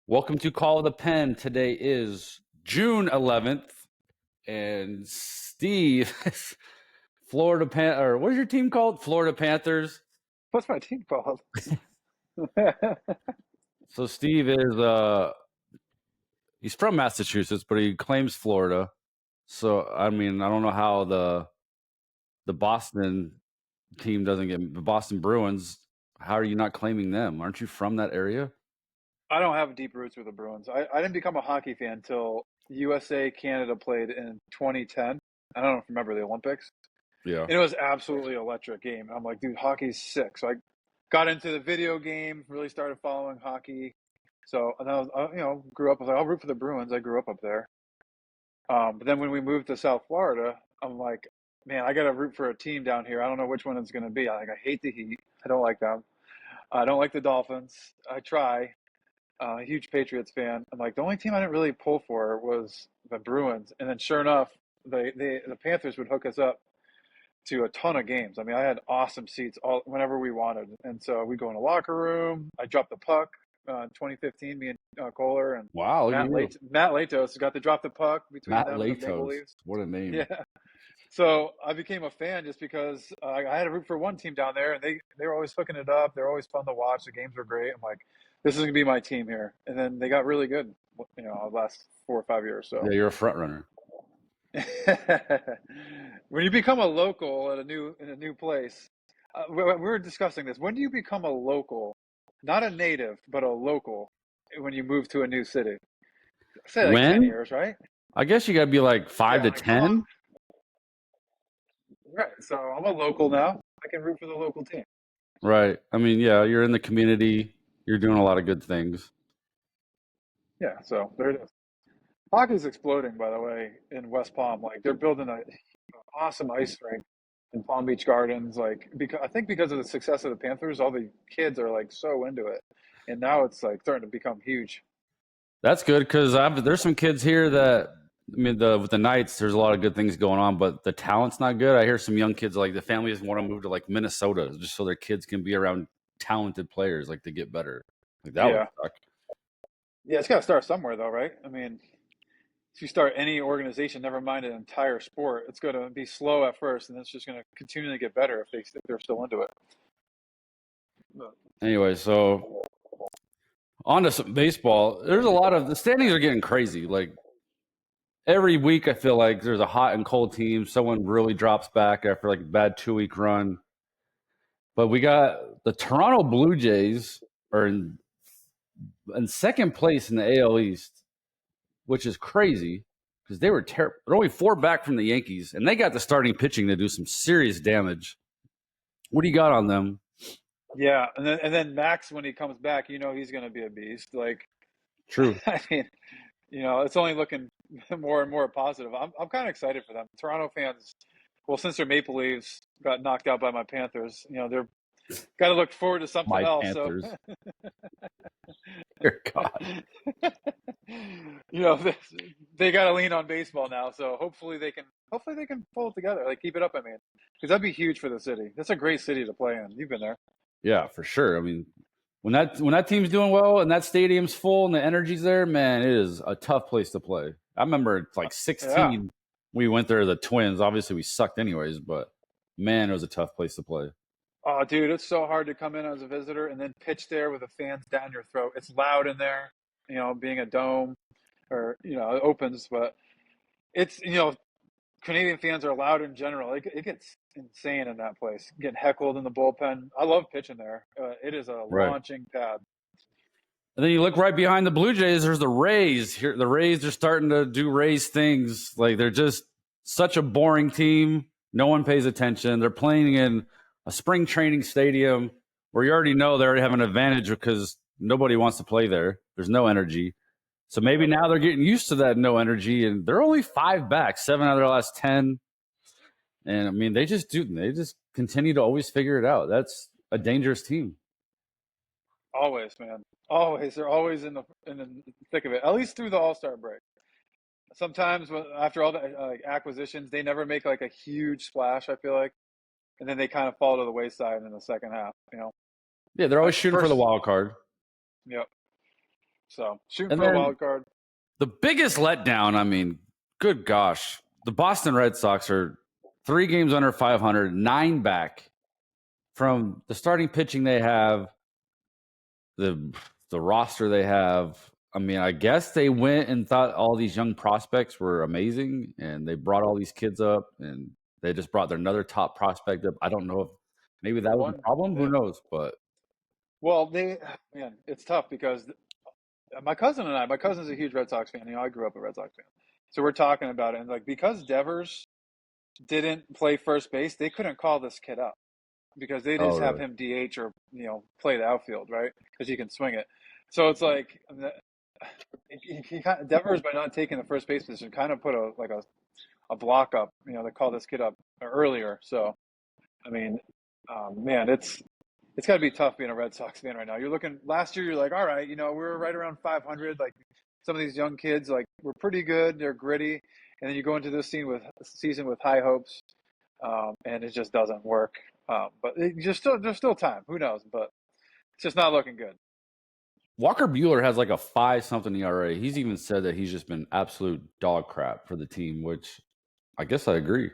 Welcome to Call of the Pen. Today is June 11th, and Steve, Florida or what is your team called? Florida Panthers. What's my team called? So Steve is he's from Massachusetts, but he claims Florida. So I mean, I don't know how the Boston team doesn't get the Boston Bruins. How are you not claiming them? Aren't you from that area? I don't have deep roots with the Bruins. I didn't become a hockey fan until USA Canada played in 2010. I don't know if you remember the Olympics. Yeah. And it was absolutely electric game. I'm like, dude, hockey's sick. So I got into the video game, really started following hockey. So and I was, grew up. I was like, I'll root for the Bruins. I grew up there. But then when we moved to South Florida, I'm like, man, I got to root for a team down here. I don't know which one it's going to be. I hate the Heat. I don't like them. I don't like the Dolphins. I try. A huge Patriots fan. I'm like, the only team I didn't really pull for was the Bruins. And then sure enough, the Panthers would hook us up to a ton of games. I mean, I had awesome seats whenever we wanted. And so we go in the locker room. I dropped the puck in 2015, me and Kohler and Wow, look at you. Matt Latos got to drop the puck between Matt them and the Maple Latos. Leafs. What a name. Yeah. So I became a fan just because I had to root for one team down there, and they were always hooking it up. They're always fun to watch. The games were great. I'm like, this is gonna be my team here. And then they got really good, the last 4 or 5 years. Yeah, So you're a front runner. when you become a local in a new place, we were discussing this. When do you become a local, not a native, but a local, when you move to a new city? Say like 10 When? years, right? I guess you got to be like 5 Yeah, to like how long? 10. Right. So I'm a local now. I can root for the local team. Right. I mean, yeah, you're in the community. You're doing a lot of good things. Yeah, so there it is. Hockey's exploding, by the way, in West Palm. Like they're building a awesome ice rink in Palm Beach Gardens. Like because I think because of the success of the Panthers, all the kids are like so into it, and now it's like starting to become huge. That's good because there's some kids here that I mean, with the Knights, there's a lot of good things going on, but the talent's not good. I hear some young kids like the families want to move to like Minnesota just so their kids can be around talented players, like to get better. Like that would Yeah, suck. yeah, it's got to start somewhere, though, right? I mean, if you start any organization, never mind an entire sport, it's going to be slow at first, and it's just going to continue to get better if they're still into it. But, Anyway, so on to some baseball. There's a lot of the standings are getting crazy. Like every week I feel like there's a hot and cold team. Someone really drops back after like a bad 2 week run. But we got the Toronto Blue Jays are in second place in the AL East, which is crazy because they were terrible. They're only 4 back from the Yankees, and they got the starting pitching to do some serious damage. What do you got on them? yeah, and then Max, when he comes back, he's going to be a beast. Like, True. I mean, it's only looking more and more positive. I'm kind of excited for them. Toronto fans, well, since their Maple Leafs got knocked out by my Panthers, they're got to look forward to something My else. So, Panthers. Dear God. they got to lean on baseball now. So hopefully they can pull it together. Like keep it up. I mean, because that'd be huge for the city. That's a great city to play in. You've been there. Yeah, for sure. I mean, when that team's doing well and that stadium's full and the energy's there, man, it is a tough place to play. I remember like Yeah. 16, we went there, the Twins. Obviously, we sucked anyways, but man, it was a tough place to play. Oh, dude, it's so hard to come in as a visitor and then pitch there with the fans down your throat. It's loud in there, being a dome or, it opens, but it's, Canadian fans are loud in general. It gets insane in that place. Getting heckled in the bullpen. I love pitching there. It is a Right. launching pad. And then you look right behind the Blue Jays. There's the Rays. Here, the Rays are starting to do Rays things. Like they're just such a boring team. No one pays attention. They're playing in a spring training stadium where you already know they already have an advantage because nobody wants to play there. There's no energy. So maybe Yep. now they're getting used to that no energy, and they're only 5 back, 7 out of their last 10. And I mean, they just do. They just continue to always figure it out. That's a dangerous team. Always, man. Always. They're always in the thick of it. At least through the All-Star break. Sometimes after all the acquisitions, they never make like a huge splash, I feel like. And then they kind of fall to the wayside in the second half. Yeah, they're always shooting for the First, wild card. yep. So shooting And for the then wild card. the biggest letdown, I mean, good gosh, the Boston Red Sox are 3 games under 500, 9 back from the starting pitching they have, the roster they have. I mean, I guess they went and thought all these young prospects were amazing, and they brought all these kids up, and they just brought another top prospect up. I don't know if maybe that was the problem. Who knows? But well, man, it's tough because my cousin's a huge Red Sox fan. I grew up a Red Sox fan, so we're talking about it, and like because Devers didn't play first base, they couldn't call this kid up because they just have really? him DH or play the outfield, right? Because he can swing it. So it's like Devers, by not taking the first base position, kind of put a block up. They called this kid up earlier. So I mean, man, it's got to be tough being a Red Sox fan right now. You're looking last year, you're like, all right, we were right around 500. Like some of these young kids, like we're pretty good. They're gritty, and then you go into this season with high hopes, and it just doesn't work. But there's still time. Who knows? But it's just not looking good. Walker Buehler has like a 5-something ERA. He's even said that he's just been absolute dog crap for the team, which I guess I agree.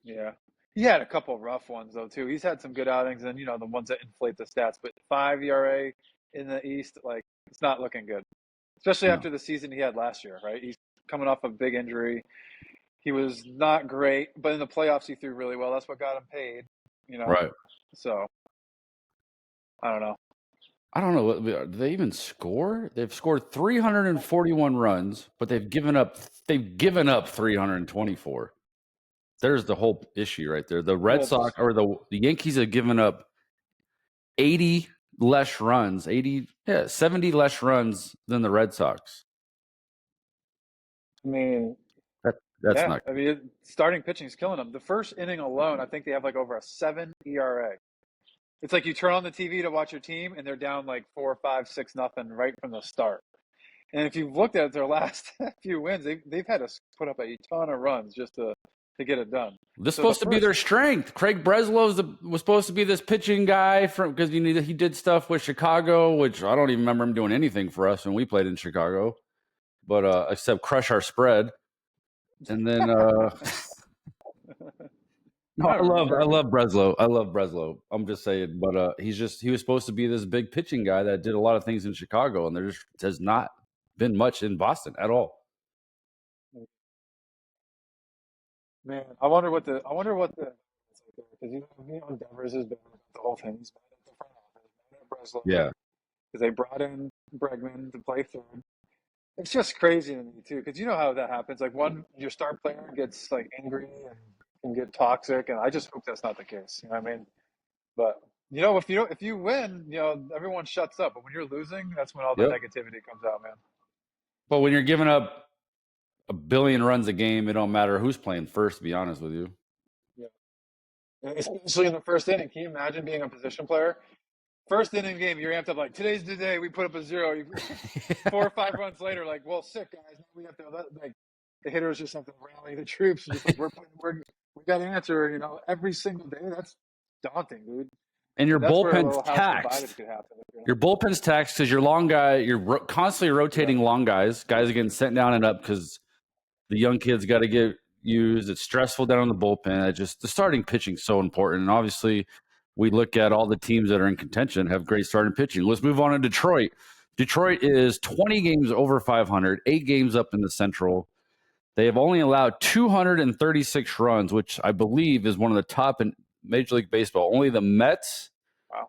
Yeah. He had a couple of rough ones though too. He's had some good outings, and the ones that inflate the stats. But 5 ERA in the East, like it's not looking good, especially No. after the season he had last year. Right? He's coming off a big injury. He was not great, but in the playoffs he threw really well. That's what got him paid. Right. So I don't know. I don't know. Do they even score? They've scored 341 runs, but they've given up 324. There's the whole issue right there. The Red Sox or the Yankees have given up 80 less runs, 70 less runs than the Red Sox. I mean, that's not. I mean, starting pitching is killing them. The first inning alone, I think they have like over a 7 ERA. It's like you turn on the TV to watch your team, and they're down like 4, 5, 6 nothing right from the start. And if you've looked at their last few wins, they've had to put up a ton of runs just to get it done. This is supposed to be their strength. Craig Breslow was supposed to be this pitching guy because he did stuff with Chicago, which I don't even remember him doing anything for us when we played in Chicago, but except crush our spread. And then no, I love Breslow. I love Breslow. I'm just saying, but he was supposed to be this big pitching guy that did a lot of things in Chicago, and there just has not been much in Boston at all. Man, I wonder what the because Devers has been the whole thing. He's been at the front office, been at Breslow. Yeah, because they brought in Bregman to play third. It's just crazy to me too, because you know how that happens. Like your star player gets like angry and can get toxic, and I just hope that's not the case. You know what I mean? But if you win, everyone shuts up. But when you're losing, that's when all the negativity comes out, man. But when you're giving up a billion runs a game, it don't matter who's playing first. To be honest with you. Yeah. Especially in the first inning. Can you imagine being a position player? First inning game, you're amped up like today's the day. We put up a 0. 4 or 5 runs later, like, well, sick guys. Now we have to like the hitters just have to rally the troops. Just like we got to answer. Every single day. That's daunting, dude. And your bullpen's taxed. Your bullpen's taxed because your long guy, you're constantly rotating long guys. Guys are getting sent down and up because the young kids got to get used. It's stressful down in the bullpen. The starting pitching is so important. And obviously, we look at all the teams that are in contention have great starting pitching. Let's move on to Detroit. Detroit is 20 games over 500, 8 games up in the Central. They have only allowed 236 runs, which I believe is one of the top in Major League Baseball. Only the Mets. Wow.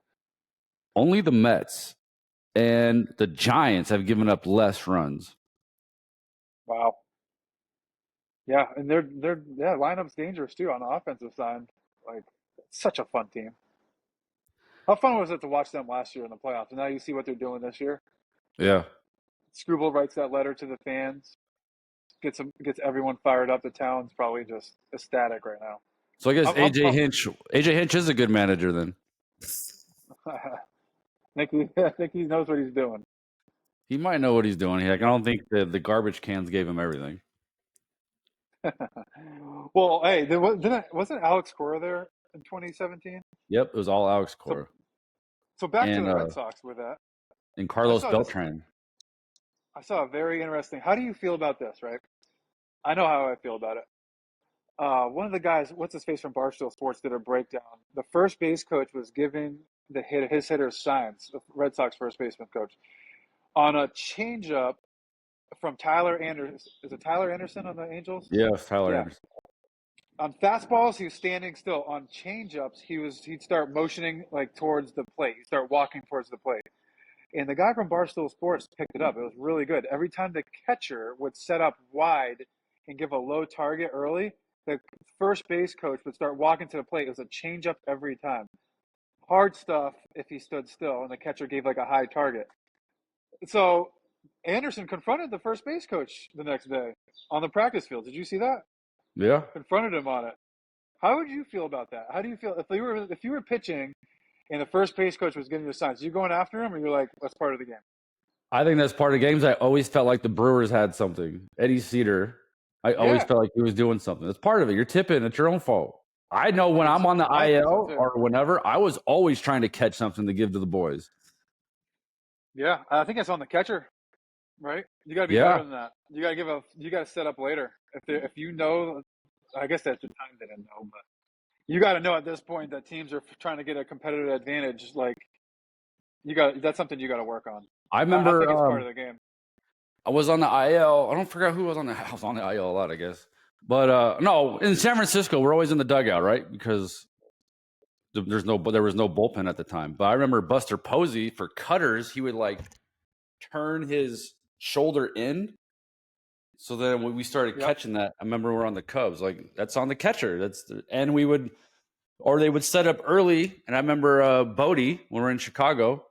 Only the Mets and the Giants have given up less runs. Wow. Yeah, and their lineup's dangerous too on the offensive side. Like, it's such a fun team. How fun was it to watch them last year in the playoffs? And now you see what they're doing this year. Yeah. Screwball writes that letter to the fans, gets everyone fired up. The town's probably just ecstatic right now. So I guess AJ Hinch is a good manager then. I think he knows what he's doing. He might know what he's doing. I don't think the garbage cans gave him everything. Well, hey, wasn't Alex Cora there in 2017? Yep, it was all Alex Cora. So back to the Red Sox with that. And Carlos Beltran. I saw a very interesting. How do you feel about this? Right. I know how I feel about it. One of the guys, what's his face from Barstool Sports, did a breakdown. The first base coach was giving his hitters signs. The Red Sox first baseman coach on a changeup from Tyler Anderson. Is it Tyler Anderson on the Angels? Yeah, Tyler Yeah. Anderson. On fastballs, he was standing still. On changeups, he'd start motioning like towards the plate. He'd start walking towards the plate. And the guy from Barstool Sports picked it up. It was really good. Every time the catcher would set up wide and give a low target early, the first base coach would start walking to the plate. It was a changeup every time. Hard stuff if he stood still, and the catcher gave like a high target. So Anderson confronted the first base coach the next day on the practice field. Did you see that? Yeah. Confronted him on it. How would you feel about that? How do you feel if you were pitching and the first base coach was giving you signs? You going after him, or you're like, that's part of the game? I think that's part of the games. I always felt like the Brewers had something. Eddie Cedar, I always felt like he was doing something. It's part of it. You're tipping. It's your own fault. I know when I'm on the IL or whenever, I was always trying to catch something to give to the boys. Yeah, I think it's on the catcher, right? You got to be better than that. You got to you got to set up later. If you know, I guess at the time they didn't know, but you got to know at this point that teams are trying to get a competitive advantage. Like that's something you got to work on. I remember I think it's part of the game. I was on the IL. I don't forget who was on the. I was on the IL a lot, I guess. But no, in San Francisco, we're always in the dugout, right? Because there was no bullpen at the time. But I remember Buster Posey for cutters, he would like turn his shoulder in. So then when we started catching that, I remember we're on the Cubs, like that's on the catcher. And we would, or they would set up early. And I remember Bodie when we're in Chicago,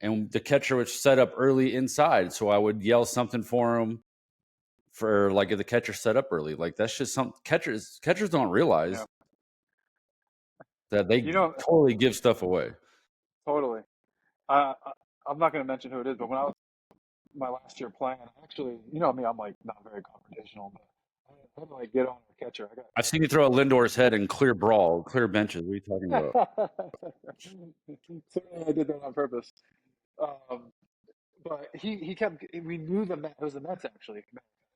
and the catcher would set up early inside. So I would yell something for him for like if the catcher set up early. Like that's just some catchers don't realize that they totally give stuff away. Totally. I'm not going to mention who it is, but when I was my last year playing, actually, you know me, I'm like not very confrontational, but I had to like get on a catcher. I've seen you throw a Lindor's head in clear benches. What are you talking about? Certainly, I did that on purpose. But he kept. We knew it was the Mets actually.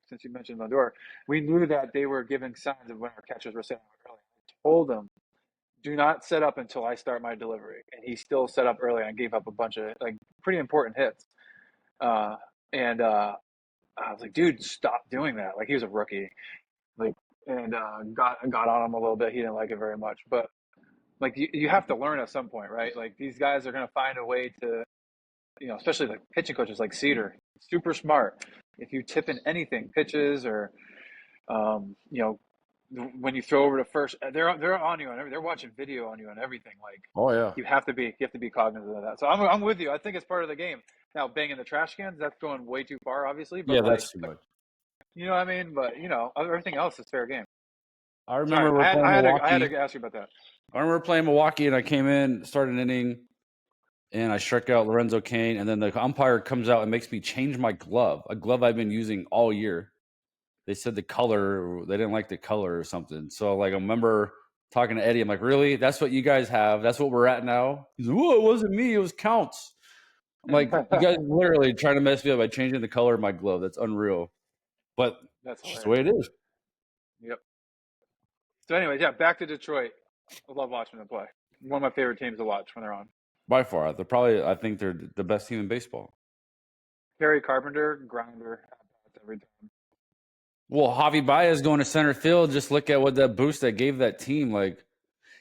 Since you mentioned Lindor, we knew that they were giving signs of when our catchers were setting up early. I told him, "Do not set up until I start my delivery," and he still set up early and gave up a bunch of like pretty important hits. And I was like, dude, stop doing that. Like he was a rookie, like, and got on him a little bit. He didn't like it very much, but like you have to learn at some point, right? Like these guys are gonna find a way to, especially like pitching coaches like Cedar, super smart. If you tip in anything, pitches or, when you throw over to first, they're on you on everything. They're watching video on you on everything. Like, oh yeah, you have to be cognizant of that. So I'm with you. I think it's part of the game. Now banging the trash cans, that's going way too far, obviously. But yeah, that's too much. You know what I mean? But everything else is fair game. I remember I had to ask you about that. I remember playing Milwaukee, and I came in, started an inning, and I struck out Lorenzo Cain, and then the umpire comes out and makes me change my glove, a glove I've been using all year. They said the color, they didn't like the color or something. So like I remember talking to Eddie, I'm like, really? That's what you guys have? That's what we're at now? He's like, oh, it wasn't me, it was Counts. I'm like, you guys literally trying to mess me up by changing the color of my glove. That's unreal. But that's just the way it is. Yep. So anyways, yeah, back to Detroit. I love watching them play. One of my favorite teams to watch when they're on. By far. I think they're the best team in baseball. Kerry Carpenter, grinder, every time. Well, Javi Baez going to center field, just look at what that boost that gave that team. Like,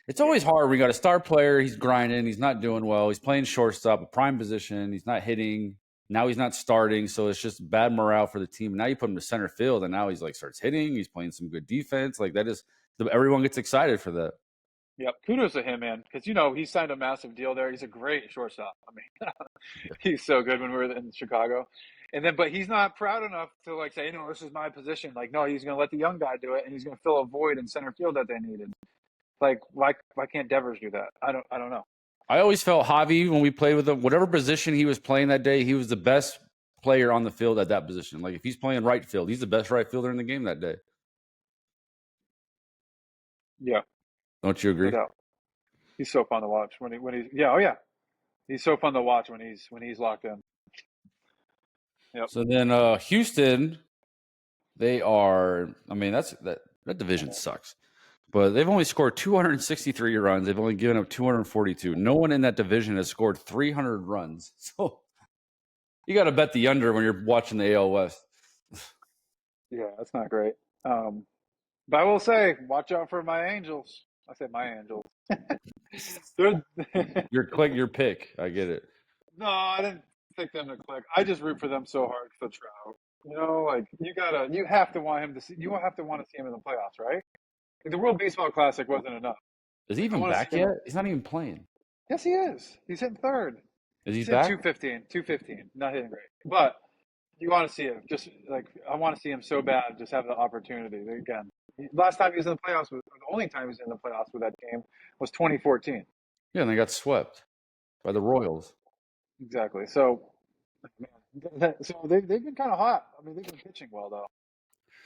it's always hard. We got a star player. He's grinding. He's not doing well. He's playing shortstop, a prime position. He's not hitting. Now he's not starting. So it's just bad morale for the team. Now you put him to center field, and now he's like starts hitting. He's playing some good defense. Like that is everyone gets excited for that. Yep. Kudos to him, man. Because, he signed a massive deal there. He's a great shortstop. I mean, he's so good when we were in Chicago. And then, but he's not proud enough to like say, this is my position. Like, no, he's going to let the young guy do it, and he's going to fill a void in center field that they needed. Like, why can't Devers do that? I don't know. I always felt Javi when we played with him, whatever position he was playing that day, he was the best player on the field at that position. Like if he's playing right field, he's the best right fielder in the game that day. Yeah. Don't you agree? No doubt. He's so fun to watch when he's yeah, oh yeah. He's so fun to watch when he's locked in. Yep. So then Houston, they are. I mean, that division sucks. But they've only scored 263 runs. They've only given up 242. No one in that division has scored 300 runs. So you got to bet the under when you're watching the AL West. Yeah, that's not great. But I will say, watch out for my Angels. I said my Angels. They're Your pick. I get it. No, I didn't pick them to click. I just root for them so hard for Trout. You know, like you have to want him to see. You have to want to see him in the playoffs, right? Like, the World Baseball Classic wasn't enough. Is he Like, I even want to back see him. yet? He's not even playing. Yes, he is. He's hitting third. Is he He's hitting back? 215, 215. Not hitting great, but you want to see him. Just like I want to see him so bad. Just have the opportunity again. Last time he was in the playoffs, the only time he was in the playoffs with that team was 2014. Yeah, and they got swept by the Royals. Exactly. So, man, so they've been kind of hot. I mean, they've been pitching well though.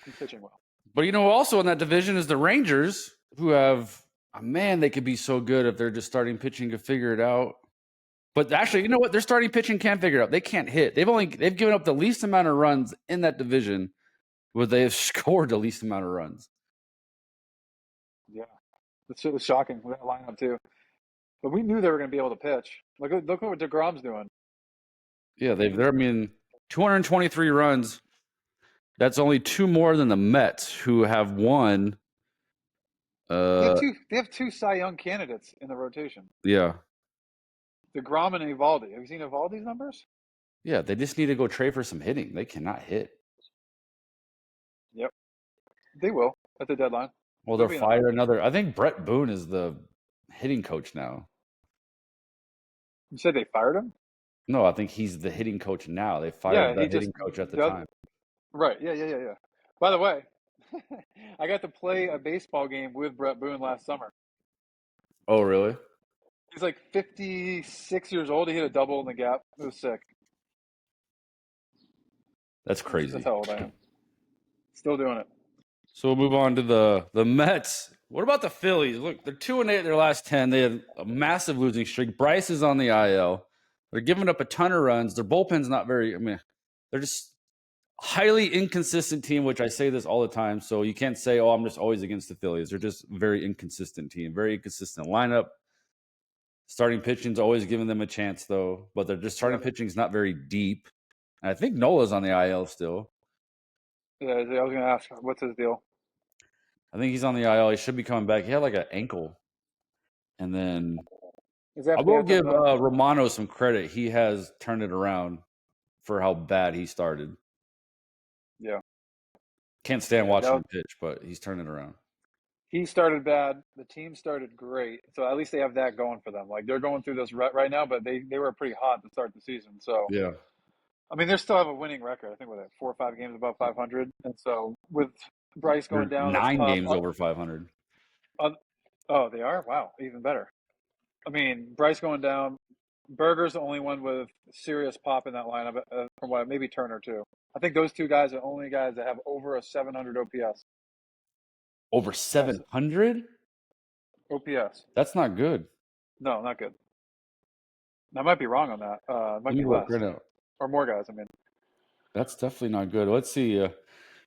Been pitching well. But also in that division is the Rangers, who have man, they could be so good if they're just starting pitching to figure it out. But actually, you know what? Their starting pitching can't figure it out. They can't hit. They've given up the least amount of runs in that division, where they have scored the least amount of runs. Yeah, it was shocking with that lineup too. But we knew they were going to be able to pitch. Look what DeGrom's doing. Yeah, they're 223 runs. That's only 2 more than the Mets, who have won. They have two Cy Young candidates in the rotation. Yeah. DeGrom and Evaldi. Have you seen Evaldi's numbers? Yeah, they just need to go trade for some hitting. They cannot hit. Yep. They will at the deadline. Well, they'll fire another. I think Brett Boone is the hitting coach now. You said they fired him? No, I think he's the hitting coach now. They fired the hitting coach at the time. Right. Yeah. By the way, I got to play a baseball game with Brett Boone last summer. Oh, really? He's like 56 years old. He hit a double in the gap. It was sick. That's crazy. That's how old I am. Still doing it. So we'll move on to the Mets. What about the Phillies? Look, they're 2-8 in their last 10. They had a massive losing streak. Bryce is on the IL. They're giving up a ton of runs. Their bullpen's not very. I mean, they're just highly inconsistent team, which I say this all the time. So you can't say, "Oh, I'm just always against the Phillies." They're just very inconsistent team, very inconsistent lineup. Starting pitching's always giving them a chance, though. But they're just starting pitching's not very deep. And I think Nola's on the IL still. Yeah, I was going to ask, what's his deal? I think he's on the IL. He should be coming back. He had like an ankle. And then I will give Romano some credit. He has turned it around for how bad he started. Yeah. Can't stand watching him pitch, but he's turned it around. He started bad. The team started great. So at least they have that going for them. Like, they're going through this right now, but they were pretty hot to start the season. So, yeah. I mean, they still have a winning record. I think we're at 4 or 5 games above 500. And so with Bryce going down, 9 games over 500. Oh, they are? Wow, even better. I mean, Bryce going down. Berger's the only one with serious pop in that lineup, from what maybe Turner too. I think those two guys are the only guys that have over a 700 OPS. Over 700? OPS. That's not good. No, not good. I might be wrong on that. Might be less. Or more guys, I mean. That's definitely not good. Let's see.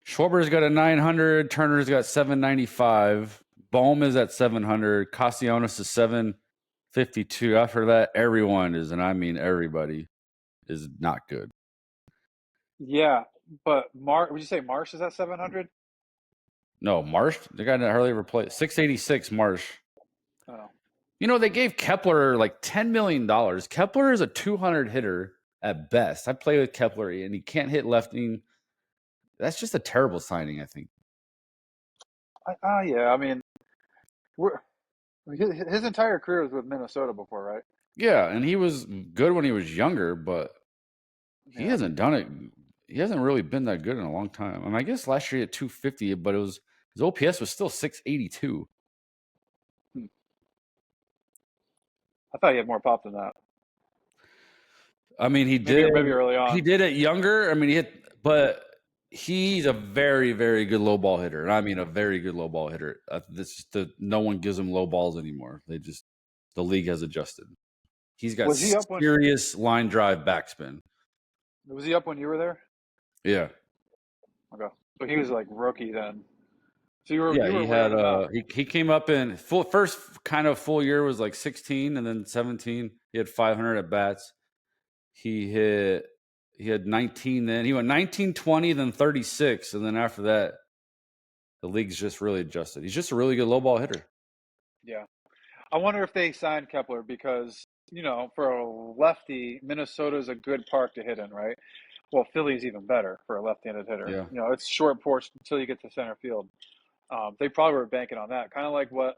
Schwarber's got a 900. Turner's got 795. Bohm is at 700. Castellanos is 752. After that, everyone is, and I mean everybody, is not good. Yeah, but would you say Marsh is at 700? No, Marsh, the guy that hardly ever played. 686 Marsh. Oh. You know, they gave Kepler like $10 million. Kepler is a 200 hitter at best. I play with Kepler, and he can't hit lefting. That's just a terrible signing, I think. Yeah. I mean, his entire career was with Minnesota before, right? Yeah, and he was good when he was younger, but he hasn't done it. He hasn't really been that good in a long time. I mean, I guess last year he had 250, but his OPS was still 682. I thought he had more pop than that. I mean, he did. Maybe early on. He did it younger. I mean, but he's a very, very good low ball hitter. And I mean, a very good low ball hitter. No one gives him low balls anymore. The league has adjusted. He's got serious line drive backspin. Was he up when you were there? Yeah. Okay, so he was like rookie then. So Yeah, you he were had wearing him out. he came up in first kind of full year was like 16 and then 17. He had 500 at bats. He hit he had 19 then. He went 19, 20, then 36 and then after that the league's just really adjusted. He's just a really good low ball hitter. Yeah, I wonder if they signed Kepler because for a lefty, Minnesota's a good park to hit in, right? Well, Philly's even better for a left-handed hitter. Yeah. It's short porch until you get to center field. They probably were banking on that, kind of like what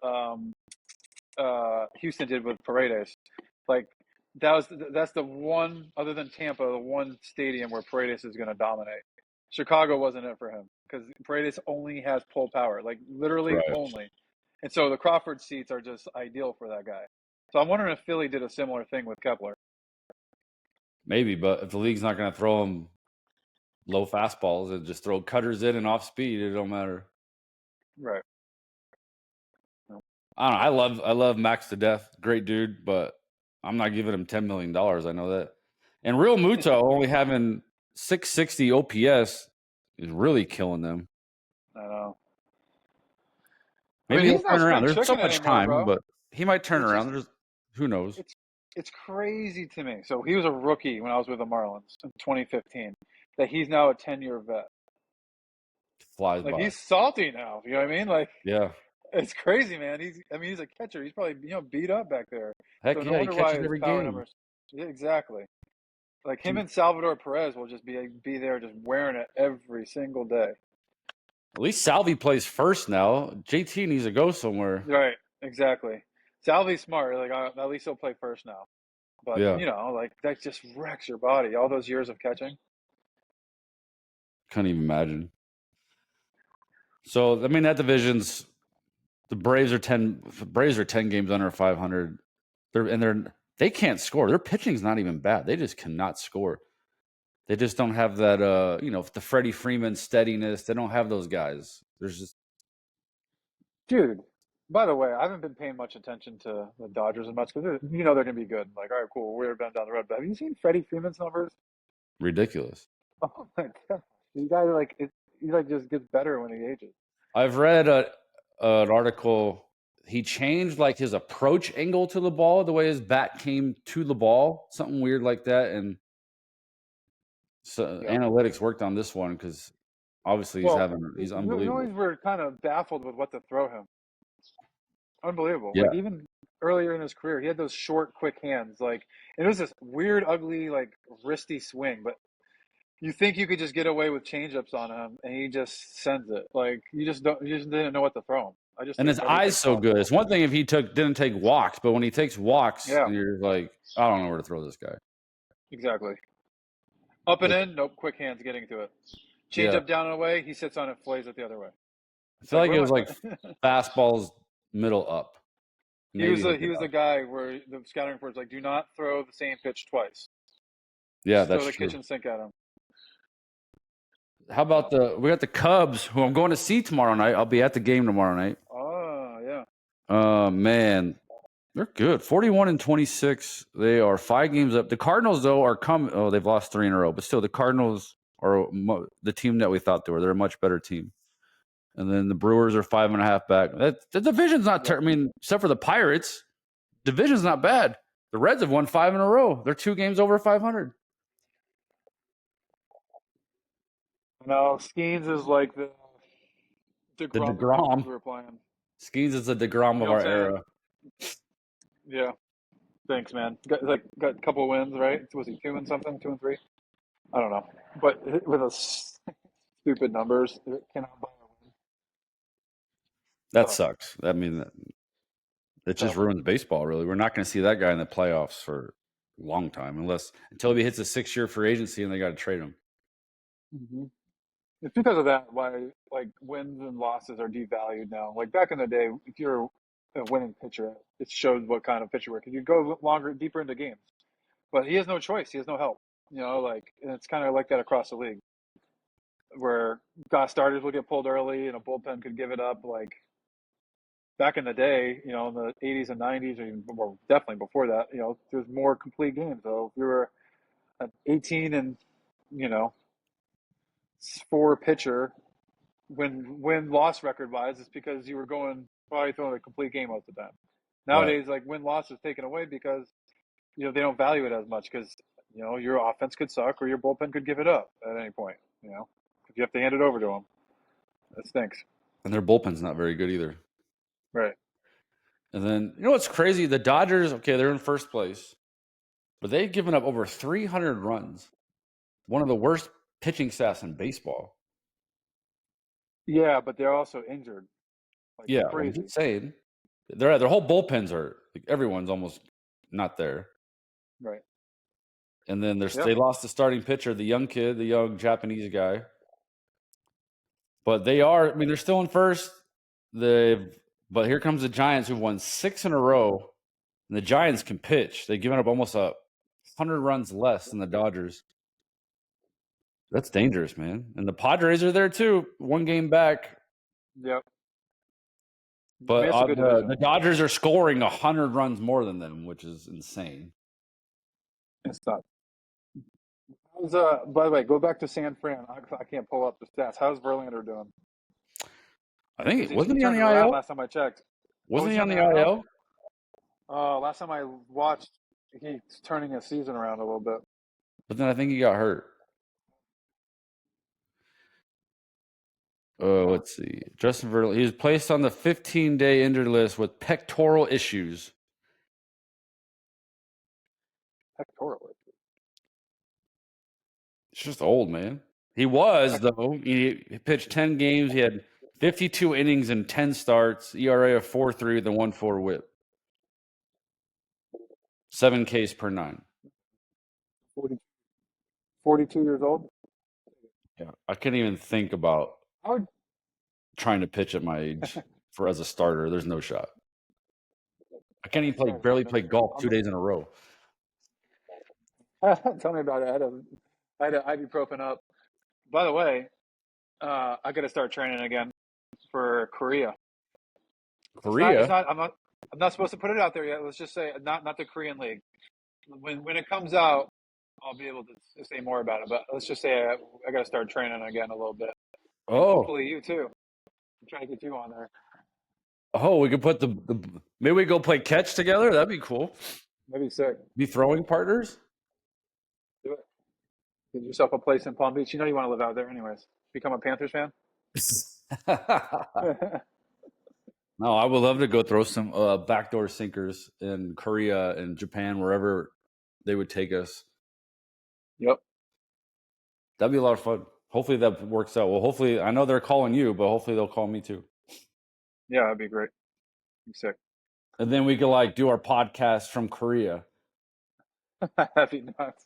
Houston did with Paredes. Like that's the one other than Tampa, the one stadium where Paredes is going to dominate. Chicago wasn't it for him because Paredes only has pull power, like literally Right. only. And so the Crawford seats are just ideal for that guy. So I'm wondering if Philly did a similar thing with Kepler. Maybe, but if the league's not going to throw him low fastballs and just throw cutters in and off speed, it don't matter. Right. I don't know. I love Max to death. Great dude, but I'm not giving him $10 million. I know that. And Real Muto only having 660 OPS is really killing them. I know. I Maybe mean, he'll he's not turn around. spring There's so chicken much anymore, time, bro. but he might turn It's around. just There's who knows? it's it's crazy to me. So he was a rookie when I was with the Marlins in 2015. That he's now a 10-year vet. Flies Like by. he's salty now. You know what I mean? Like Yeah. it's crazy, man. He's a catcher. He's probably beat up back there. Heck So no yeah, he wonder why catches his every power game. numbers. Yeah, exactly. Like him Dude, and Salvador Perez will just be there, just wearing it every single day. at least Salvi plays first now. JT needs to go somewhere. Right. Exactly. Salvi's smart. Like at least he'll play first now. But Yeah. like that just wrecks your body. All those years of catching. Couldn't even imagine. So I mean that division's the Braves are 10 games under 500. They can't score. Their pitching's not even bad. They just cannot score. They just don't have that the Freddie Freeman steadiness. They don't have those guys. There's just Dude, by the way, I haven't been paying much attention to the Dodgers as much because they're going to be good. Like, all right, cool, we're going down the road. But have you seen Freddie Freeman's numbers? ridiculous. Oh my god, you guy he like just gets better when he ages. I've read an article. He changed like his approach angle to the ball, the way his bat came to the ball, something weird like that. And so Yeah. analytics worked on this one because obviously Well, he's we unbelievable. always were kind of baffled with what to throw him. Unbelievable. Yeah, Like even earlier in his career, he had those short, quick hands. Like it was this weird, ugly, like wristy swing, but you think you could just get away with changeups on him, and he just sends it. Like you just didn't know what to throw him. I just and threw his eyes everything so good. possible. It's one thing if he didn't take walks, but when he takes walks, Yeah, and you're like, I don't know where to throw this guy. exactly. Up and But in, nope, quick hands getting to it. yeah, Changeup down and away, he sits on it, flays it the other way. I It's feel like, like what it am was like I? fastballs middle up. Maybe he'll He get was the up. guy where the scouting report's like, do not throw the same pitch twice. Yeah, Just that's throw the true. kitchen sink at him. How about So, we got the Cubs, who I'm going to see tomorrow night. I'll be at the game tomorrow night. oh yeah. Man, they're good. 41 and 26. They are 5 games up. The Cardinals, though, are coming. Oh, they've lost 3 in a row, but still, the Cardinals are the team that we thought they were. They're a much better team. And then the Brewers are 5.5 back. The division's not. Yep. I mean, except for the Pirates, division's not bad. The Reds have won 5 in a row. They're 2 games over 500. No, Skeens is like the The DeGrom of the games Degrom. we were playing. Skeens is the Degrom You of know our what I'm saying? era. Yeah. Thanks, man. Got a couple wins, right? Was he 2 and something, 2 and 3? I don't know, but with a stupid numbers, it cannot buy a win. That Tough, sucks. I mean, it just tough. ruins baseball. Really, we're not going to see that guy in the playoffs for a long time, until he hits a 6-year free agency and they got to trade him. Hmm. It's because of that why like wins and losses are devalued now. Like back in the day, if you're a winning pitcher, it showed what kind of pitcher you were. Because you go longer, deeper into games. But he has no choice. He has no help. And it's kind of like that across the league, where starters will get pulled early, and a bullpen could give it up. Like back in the day, in the '80s and '90s, or even more, definitely before that, there's more complete games. So if you were at 18 and you know 4 pitcher win loss record wise, it's because you were going probably throwing a complete game most of the time. Right. Nowadays, like win loss is taken away because they don't value it as much because your offense could suck or your bullpen could give it up at any point. If you have to hand it over to them, that stinks. And their bullpen's not very good either. Right. And then, you know what's crazy? The Dodgers, okay, they're in first place, but they've given up over 300 runs. One of the worst pitching staffs in baseball. Yeah, but they're also injured. Like Yeah, I'm crazy. just saying. Their whole bullpens are, like, everyone's almost not there. Right. And then Yep. they lost the starting pitcher, the young kid, the young Japanese guy. But they're still in first. But here comes the Giants, who've won 6 in a row. And the Giants can pitch. They've given up almost 100 runs less than the Dodgers. That's dangerous, man. And the Padres are there too, 1 game back. Yep. But It's a good division. the Dodgers are scoring 100 runs more than them, which is insane. It's not. By the way, go back to San Fran. I can't pull up the stats. How's Verlander doing? I think He wasn't he on turned the it around IL? last time I checked. Wasn't was he he on on the the IL? IL? Last time I watched, he's turning his season around a little bit. But then I think he got hurt. Let's see. Justin Verlander. He was placed on the 15-day injured list with pectoral issues. Pectoral. It's just old, man. He was, though. He pitched 10 games. He had 52 innings and 10 starts. ERA of 4.3 with a 1.4 whip. 7 Ks per 9. 42 years old. Yeah, I couldn't even think about I would. trying to pitch at my age as a starter. There's no shot. I can't even barely play golf 2 days in a row. Tell me about it. I had ibuprofen up. By the way, I got to start training again for Korea. Korea? I'm not supposed to put it out there yet. Let's just say not the Korean League. When it comes out, I'll be able to say more about it. But let's just say I got to start training again a little bit. And hopefully you too. I'm trying to get you on there. Oh, we could put maybe we go play catch together. That'd be cool. That'd be sick. Be throwing partners. Do it. Get yourself a place in Palm Beach. You know you want to live out there, anyways. Become a Panthers fan. No, I would love to go throw some backdoor sinkers in Korea and Japan, wherever they would take us. Yep. That'd be a lot of fun. Hopefully that works out. Well, hopefully, I know they're calling you, but hopefully they'll call me too. Yeah, that'd be great. Be sick. And then we could do our podcast from Korea. That'd be nuts.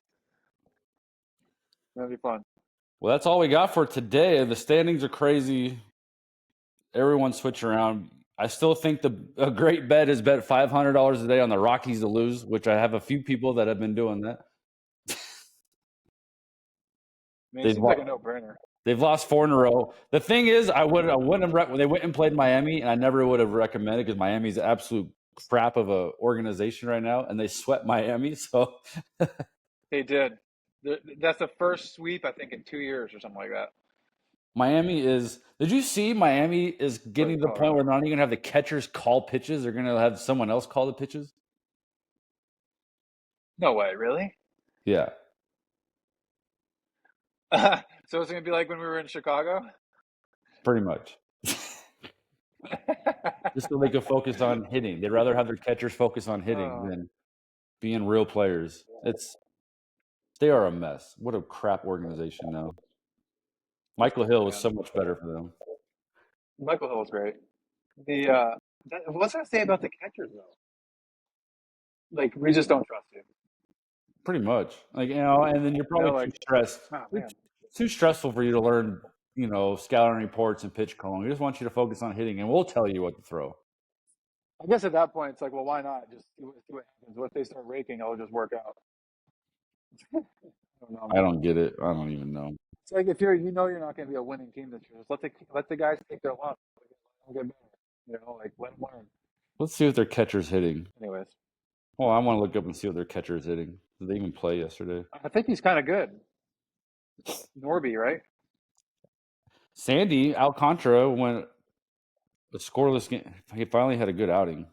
That'd be fun. Well, that's all we got for today. The standings are crazy. Everyone switch around. I still think a great bet is bet $500 a day on the Rockies to lose, which I have a few people that have been doing that. It seems like a no-brainer. They've lost 4 in a row. The thing is, I wouldn't have. They went and played Miami, and I never would have recommended because Miami's an absolute crap of a organization right now, and they swept Miami. So they did. That's the first sweep I think in 2 years or something like that. Miami is. Did you see Miami is getting to the point where they're not even going to have the catchers call pitches? They're going to have someone else call the pitches. No way, really? Yeah. So it's going to be like when we were in Chicago? Pretty much. Just so they can focus on hitting. They'd rather have their catchers focus on hitting than being real players. They are a mess. What a crap organization now. Michael Hill was so much better for them. Michael Hill was great. What's I say about the catchers though? Like we just don't trust you. Pretty much, and then you're probably too stressed. It's too stressful for you to learn, scouting reports and pitch calling. We just want you to focus on hitting, and we'll tell you what to throw. I guess at that point, it's like, well, why not? Just see what happens. What if they start raking? It'll just work out. I don't get it. I don't even know. It's like if you're not going to be a winning team this year, just let the guys take their lumps. Get better. Let them learn. Let's see what their catcher's hitting. Anyways. Well, I want to look up and see what their catcher's hitting. Did they even play yesterday? I think he's kind of good. Norby, right? Sandy Alcantara went a scoreless game. He finally had a good outing.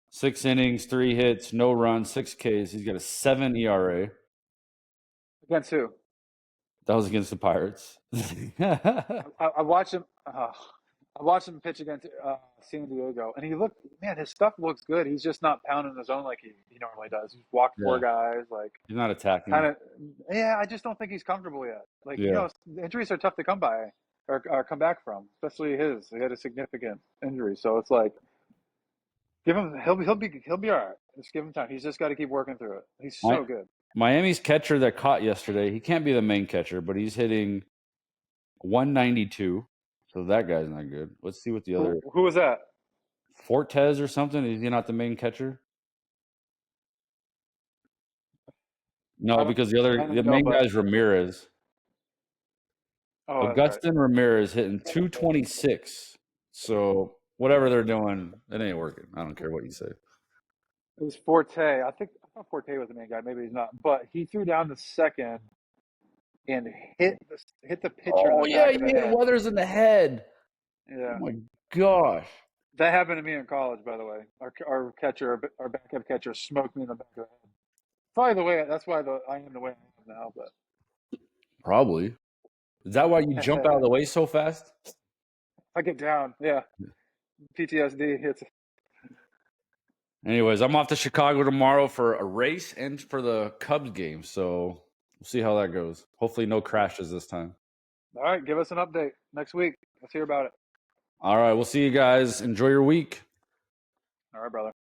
6 innings, 3 hits, no runs, 6 Ks. He's got a 7 ERA. Against who? That was against the Pirates. I watched him. I watched him pitch against San Diego, and his stuff looks good. He's just not pounding his own like he normally does. He's walked 4 guys, like He's not attacking. kind of. Yeah, I just don't think he's comfortable yet. Like injuries are tough to come by or come back from, especially his. He had a significant injury, so it's like give him. He'll be all right. Just give him time. He's just got to keep working through it. He's so good. Miami's catcher that caught yesterday, he can't be the main catcher, but he's hitting 192. So that guy's not good. Let's see what the other. Who was that? Fortes or something? Is he not the main catcher? No, because the main guy is Ramirez. Oh, Augustin Ramirez hitting 226. So whatever they're doing, it ain't working. I don't care what you say. It was Forte. I thought Forte was the main guy. Maybe he's not. But he threw down the second and hit the pitcher. Oh, yeah, he hit Weathers in the head. Yeah. Oh, my gosh. That happened to me in college, by the way. Our backup catcher smoked me in the back of the head. Probably that's why I am the way I am now. But probably. Is that why you jump out of the way so fast? I get down. Yeah. PTSD hits. Anyways, I'm off to Chicago tomorrow for a race and for the Cubs game. So we'll see how that goes. Hopefully no crashes this time. All right. Give us an update next week. Let's hear about it. All right. We'll see you guys. Enjoy your week. All right, brother.